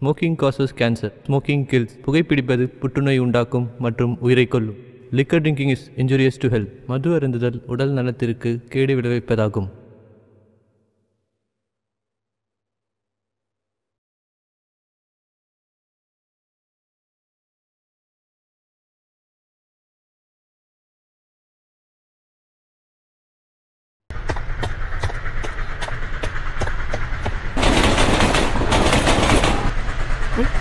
Smoking causes cancer. Smoking kills. புகைப்பிடிப்பது புற்றுநோய் உண்டாக்கும் மற்றும் உயிரை கொல்லும். Liquor drinking is injurious to health. மது அருந்துதல் உடல் நலத்திற்கு கேடு விளைவிப்பதாகும்.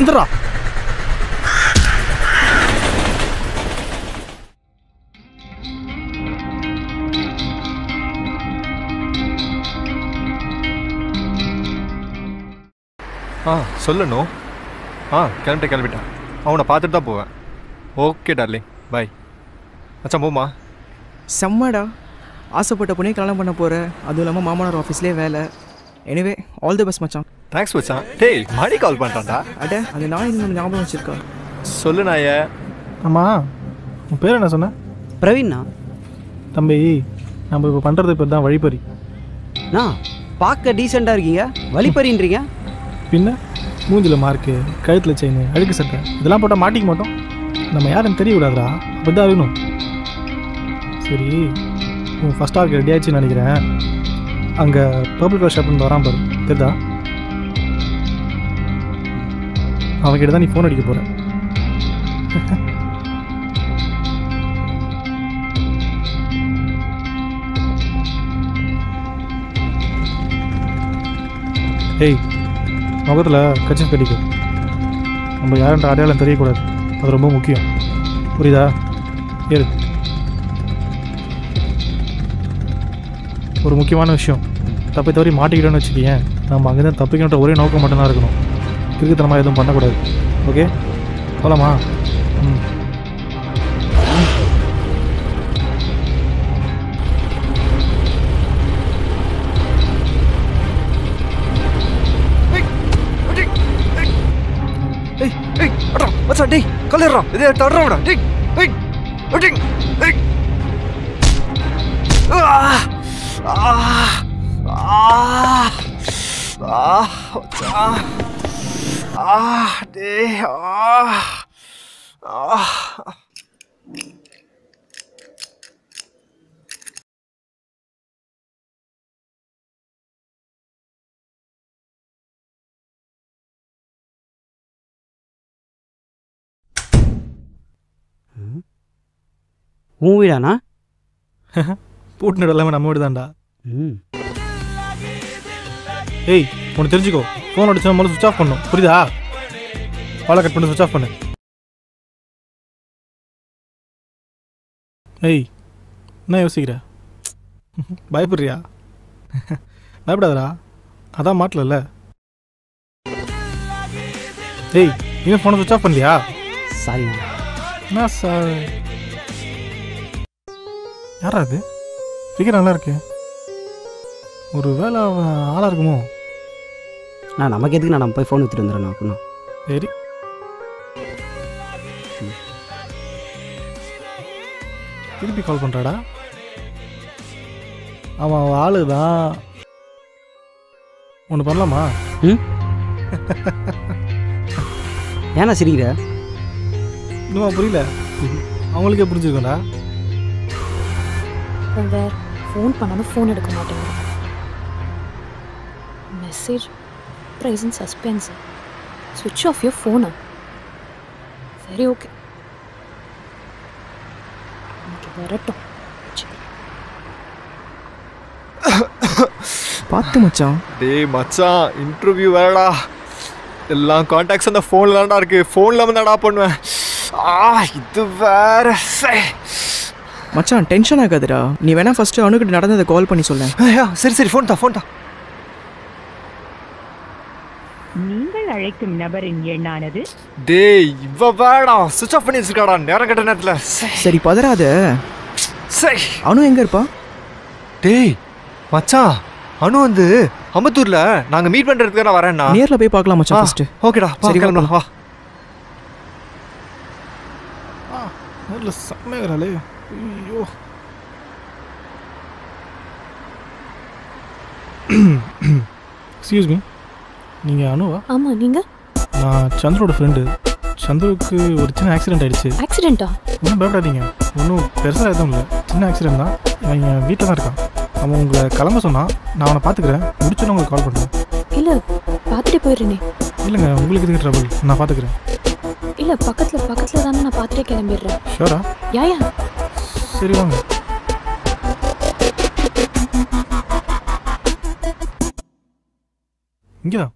இந்தரா சொல்லணும். கிளம்பிட்டேன். அவனை பார்த்துட்டு தான் போவேன். ஓகே டார்லிங், பாய். மச்சான் போமா. செம்மடா, ஆசைப்பட்ட பொண்ணே கல்யாணம் பண்ண போகிற. அதுவும் இல்லாமல் மாமனார் ஆஃபீஸ்லேயே வேலை. எனிவே ஆல் தி பெஸ்ட் மச்சான். தேங்க்ஸ் மச்சான். டேய் மணி கால் பண்ணுறான்டா. அட அது நான் இன்னும் ஞாபகம் வச்சுருக்கா. சொல்லு நாய. ஆமாம், உன் பேர் என்ன சொன்ன? பிரவீன்னா. தம்பி, நம்ம இப்போ பண்ணுறது பேர் தான் வழிப்பறி. நான் பார்க்க டீசெண்டாக இருக்கீங்க, வழிப்பறின்றீங்க. பின்ன மூஞ்சில் மார்க்கு, கழுத்தில் செயின், அழுக்கு சட்டை இதெல்லாம் போட்டால் மாட்டிக்க மாட்டோம். நம்ம யாருன்னு தெரிய விடாதா, அப்படி தான் இருக்கணும். சரி, உன் ஃபஸ்ட் ஆர்க்கு ரெடி ஆயிடுச்சுன்னு நினைக்கிறேன். அங்கே பர்பிள் கலர் ஷர்ட்லேருந்து வரான் பாரு, தெரியுதா? அவன்கிட்ட தான் நீ ஃபோன் அடிக்க போகிற. ஏய், முகத்தில் கட்சி கடிக்கும். நம்ம யாருன்ற அடையாளம் தெரியக்கூடாது, அது ரொம்ப முக்கியம். புரியுதா? ஏறு. ஒரு முக்கியமான விஷயம், தப்பை தவறி மாட்டிக்கிட்டோன்னு வச்சுக்கேன், நம்ம அங்கே தான் தப்பிக்கின்ற ஒரே நோக்கம் மட்டும்தான் இருக்கணும். கிறுக்குத்தனமாக எதுவும் பண்ணக்கூடாது. ஓகே, போகலாமா? மச்சான் டேய் கலர்றான். இதே தடுறா. டேய் டேய் டேய் டேய். உன் வீடாண்ணா? பூட்டினது எல்லாமே நம்ம வீடு தான்டா. ஏய், ஒன்று தெரிஞ்சுக்கோ, ஃபோன் அடிச்சா முதல்ல சுவிச் ஆஃப் பண்ணும். புரியுதா? காலை கட் பண்ணி சுவிச் ஆஃப் பண்ணு. ஏய், என்ன யோசிக்கிற? பயப்படுறியா? பயப்படாதடா, அதான் மாட்டல. ஏய், இன்னும் ஃபோனை சுவிச் ஆஃப் பண்ணலையா? சாரிண்ணா. என்ன சார்? யாரா அது? ஃபிகர் நல்லா இருக்கு. ஒரு வேலை ஆளாக இருக்குமோ? நமக்கு எதுக்கு நம்ம போய் ஃபோன் எடுத்துட்டு வந்துடுறேன். அப்படின்னா சரி. திருப்பி கால் பண்ணுறாடா. அவன் ஆளு தான். ஒன்று பண்ணலாமா? ஏன்னா சிரிக்கிற? இன்னும் புரியல? அவங்களுக்கே புரிஞ்சுக்கோண்டா. ஃபோன் பண்ணாலும் ஃபோன் எடுக்க மாட்டேங்க. Message present suspense. ஸ்விட்ச் ஆஃப் யுவர் ஃபோனா? சரி, ஓகே, வரட்டும். பார்த்து மச்சான். டேய் மச்சான், இன்டர்வியூ வேறடா. எல்லாம் கான்டாக்ட்ஸ் அந்த ஃபோனில் தான்டா இருக்கு. ஃபோனில் வந்து என்னடா பண்ணுவேன்? இது வேற. மச்சான் டென்ஷன் ஆகாதுடா. நீ வேணா ஃபர்ஸ்ட் அனுக்கிட்ட நடந்ததை கால் பண்ணி சொல்ல. சரி ஃபோன் தான். நீங்கள் அழைக்கும் நபரின் எண்ணானது. டேய் இவ வேடா, சுவிட்ச் ஆஃப் பண்ணி வச்சிருக்காடா நேரம் கட்ட நேரத்துல. சரி பதறாத. சரி, அனு எங்க இருப்பா? டேய் மச்சான், அனு வந்து அம்பத்தூர்ல நாங்க மீட் பண்றதுக்கு நான் வரேன்னா. நேர்ல போய் பார்க்கலாம் மச்சான் ஃபர்ஸ்ட். ஓகேடா, சரி கிளம்பலாம் வா. நேரில் செம்மையாலே. ஐயோ, எக்ஸ்கியூஸ் மீ, நீங்கள் அனுவா? ஆமாம், நீங்கள்? நான் சந்துரோட ஃப்ரெண்டு. சந்துருக்கு ஒரு சின்ன ஆக்சிடென்ட் ஆகிடுச்சு. ஆக்சிடென்ட்டா? ஒன்றும் பயப்படாதீங்க, ஒன்றும் பெருசாக எதுவும் இல்லை, சின்ன ஆக்சிடென்ட் தான். அவன் என் வீட்டில் தான் இருக்கான். அவன் உங்களை கிளம்ப சொன்னான், நான் அவனை பார்த்துக்கிறேன், முடிச்சோன்னு உங்களுக்கு கால் பண்ணுறேன். இல்லை பார்த்துட்டே போயிடுறேனே. இல்லைங்க, உங்களுக்கு எதுக்கு ட்ரபிள், நான் பார்த்துக்கிறேன். இல்லை பக்கத்தில் தானே, நான் பார்த்துட்டே கிளம்பிடுறேன். ஷோரா? யா சரி வாங்க. இங்கே தான்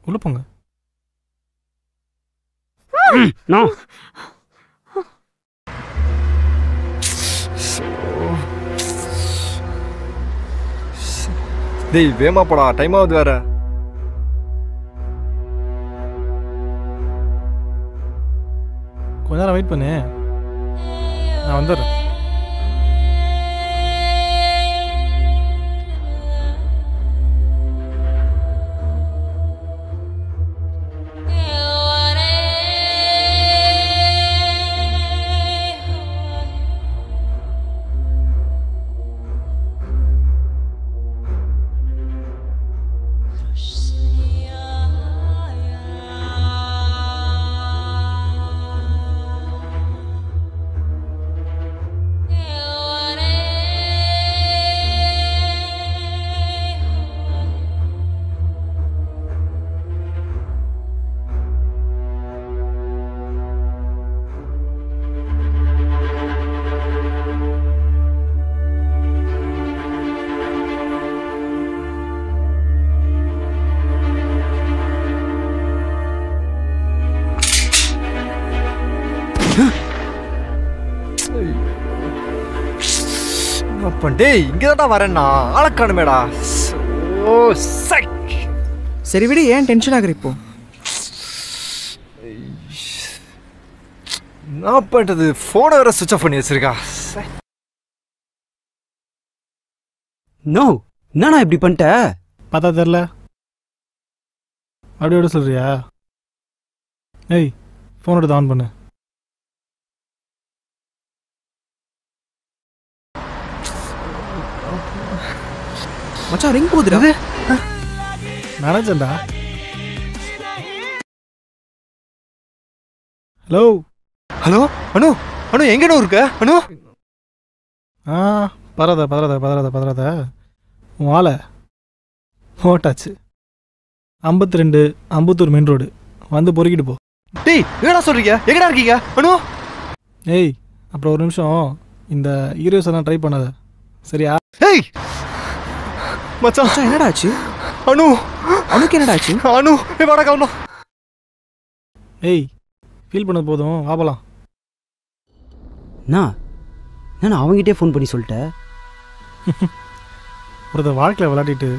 உள்ள போங்க. டேய் வேமா போடா, டைம் ஆகுது வேற. கொஞ்ச நேரம் வெயிட் பண்ணு, நான் வந்துடுறேன். டேய் இங்கதான்டா வரேன்னா, ஆளக்கானுமேடா. ஓ சை. சரி விடு, ஏன் டென்ஷன் ஆகுற இப்போ? நான் பண்ணுறது ஃபோனை வேற சுவிட்ச் ஆஃப் பண்ணி வச்சிருக்கா. நோ, என்னண்ணா இப்படி பண்ணிட்ட? பார்த்தா தெரில, அப்படியோட சொல்றியா? ஏய் ஃபோன் எடுத்து ஆன் பண்ணு. மச்சான் ரிங் போகுதுடா. நினைச்சேன்டா. ஹலோ ஹலோ அனு, அனு எங்கன்னு இருக்க அனு? பதறாத உன் ஆளை ஓட்டாச்சு. 52 அம்பத்தூர் மெயின் ரோடு வந்து பொறுக்கிட்டு போ. டேய் என்னடா சொல்றீங்க, எங்கடா இருக்கீங்க அனு? ஏய் அப்புறம் ஒரு நிமிஷம், இந்த ஹீரோஸ் எல்லாம் ட்ரை பண்ணாத சரியா? ஏய் மச்சான் என்னடா ஆச்சு? அனு, அனுக்கு என்னடா ஆச்சு? அனு வாடா கிளம்பணும். ஏய் ஃபீல் பண்ணது போதும், வாபலாம். நான் அவங்ககிட்டே ஃபோன் பண்ணி சொல்லிட்டேன். ஒருத்தர் வாழ்க்கையில் விளையாடிட்டு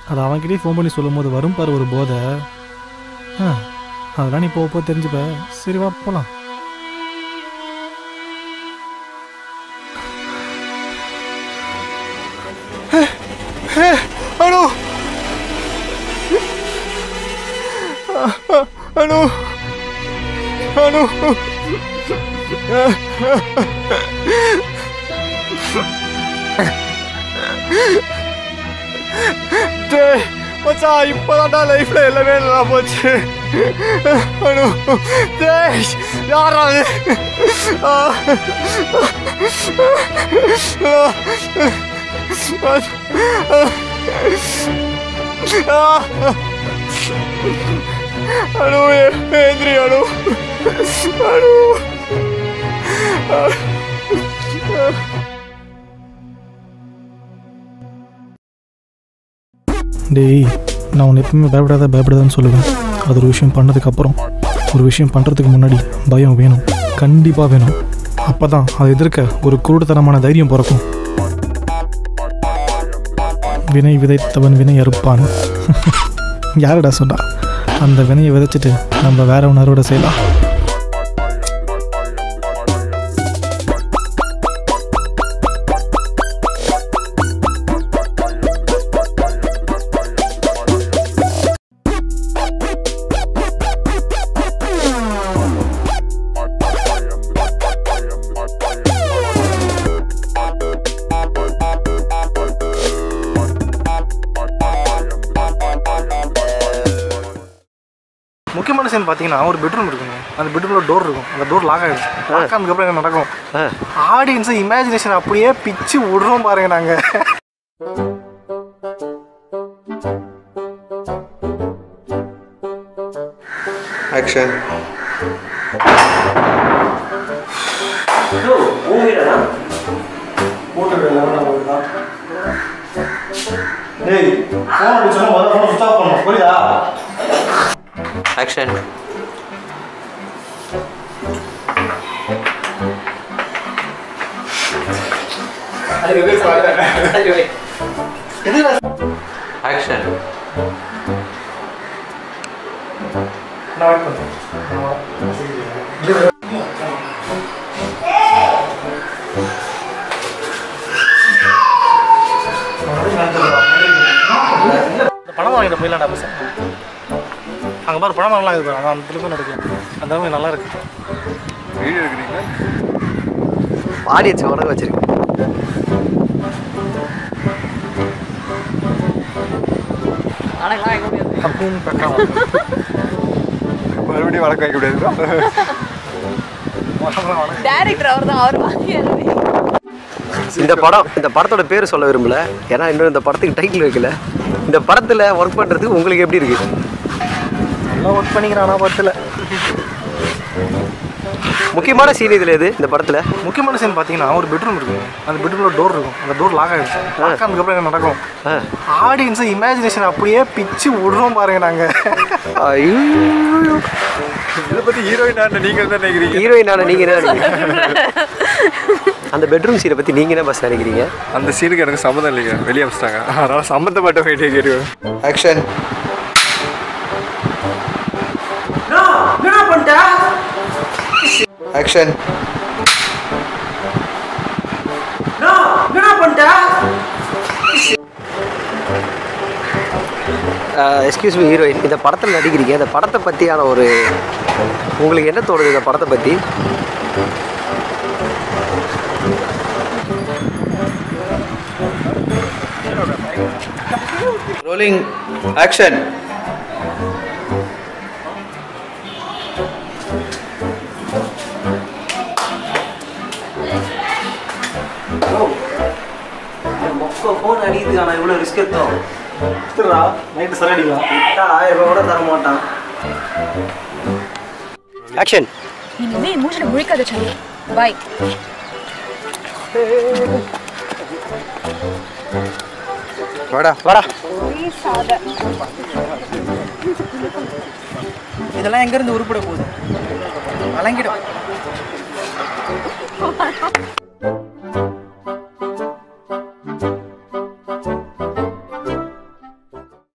அதை அவங்ககிட்டே ஃபோன் பண்ணி சொல்லும் போது வரும் பாரு ஒரு போதை. அதெல்லாம் நீ போக தெரிஞ்சுப்ப. சரி வா போகலாம். அனு அனு அனு டேய் மச்சான், இப்போதான்டா லைஃப்ல எல்லாமே நல்லா போச்சு. அனு டேய் யாரா அது? அனு ஏந்திரி அனு, அனு. டேய் நான் உன்னை எப்பவுமே பயப்படாதான்னு சொல்லுவேன். அது ஒரு விஷயம் பண்ணதுக்கப்புறம், ஒரு விஷயம் பண்ணுறதுக்கு முன்னாடி பயம் வேணும், கண்டிப்பாக வேணும். அப்போ தான் அதை எதிர்க்க ஒரு குருடுத்தனமான தைரியம் பிறக்கும். வினை விதைத்தவன் வினை அறுப்பான். யாரடா சொன்னா? அந்த வினையை விதைச்சிட்டு நம்ம வேற ஒன்று அறுவடை செய்யலாம். முக்கியமான சீன் பார்த்தீங்கன்னா ஒரு பெட்ரூம் இருக்குங்க. அந்த பெட்ரூமில் டோர் இருக்கும். அந்த டோர் லாக் ஆகிடுச்சு. லாக் ஆனதுக்கப்புறம் என்ன நடக்கும்? ஆடியன்ஸு இமேஜினேஷன் அப்படியே பிச்சு விடுறோம் பாருங்க நாங்கள். ஆக்ஷன். ஆக்ஷன். ஆக்ஷன். பணம் வாங்கிட்ட போயிடலாம்டா பஸ். அங்கே பாரு பணம் வாங்கலாம் இருக்குது. அங்கே அந்த திருப்பி நடக்கலாம். அந்த மாதிரி நல்லா இருக்கு. வீடியோ எடுக்கிறீங்களா? ஆடியன்ஸ் உடனே வச்சிருக்கு. அப்படின்னு பார்க்கலாம். மறுபடியும் வழக்கு வைக்க முடியாது. டைரக்டர் அவர் தான், அவர் வாங்கியாரு. இந்த படத்தோட பேர் சொல்ல விரும்பல, ஏன்னா இன்னும் இந்த படத்துக்கு டைட்டில் வைக்கல. இந்த படத்தில் ஒர்க் பண்ணுறதுக்கு உங்களுக்கு எப்படி இருக்கு? நல்லா ஒர்க் பண்ணிக்கிறேன். ஆனால் படத்தில் முக்கியமான சீன் இதில் எது? இந்த படத்தில் முக்கியமான சீன் பார்த்தீங்கன்னா ஒரு பெட்ரூம் இருக்குங்க. அந்த பெட்ரூமில் டோர் இருக்கும். அந்த டோர் லாக் ஆகிடுச்சு. லாக் ஆனதுக்கப்புறம் என்ன நடக்கும்? ஆடியன்ஸு இமேஜினேஷன் அப்படியே பிச்சு விடுறோம் பாருங்க நாங்கள். இதை பற்றி ஹீரோயினான நீங்கள் தான் நினைக்கிறீங்க? ஹீரோயினான நீங்கள் என்ன நினைக்கிறீங்க? அந்த பெட்ரூம் சீனை பற்றி நீங்கள் என்ன பஸ் நினைக்கிறீங்க? அந்த சீனுக்கு எனக்கு சம்மந்தம் இல்லைங்க, வெளியே வச்சிட்டாங்க. அதனால் சம்மந்தப்பட்ட வேண்டிய கேள்வி. Action. Action. Excuse me heroine, இந்த படத்தில் நடிக்கிறீங்க. இந்த படத்தை பற்றியான ஒரு உங்களுக்கு என்ன தோணுது இந்த படத்தை பற்றி? ரோலிங். ஆக்ஷன். ஃபோன் அடிக்கிறதுக்கான இவ்வளோ ரிஸ்க் எடுத்தோம். நைட்டு சரடிக்கலாம். 1000 ரூபா கூட தர மாட்டான். ஆக்ஷன். இனிமே மூஞ்சில முழிக்காத சாமி. பை. வாடா. இதெல்லாம் எங்கேருந்து உருப்பட போகுது? வழங்கிடும்.